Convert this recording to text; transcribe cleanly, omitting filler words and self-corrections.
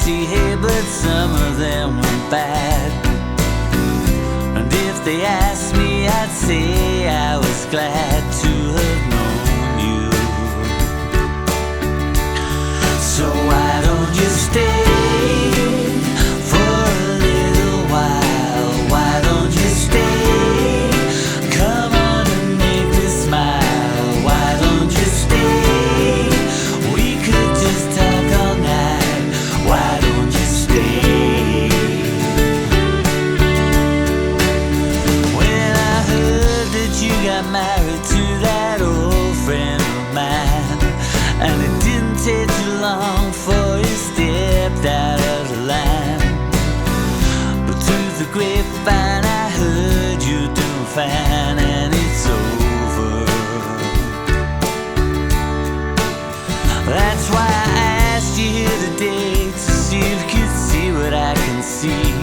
see, hey, but some of them were bad. And if they asked me, I'd say I was glad to have known you. So why don't you stay for a little while? Why don't you stay? Come on and make me smile. Why don't you stay? We could just talk all night. Why don't you stay? When I heard that you got married to that old friend of mine, and it didn't take too long for you stepped out of the line. But through the grapevine I heard you doing fine, and it's over. That's why I asked you here today, to see if you could see what I can see.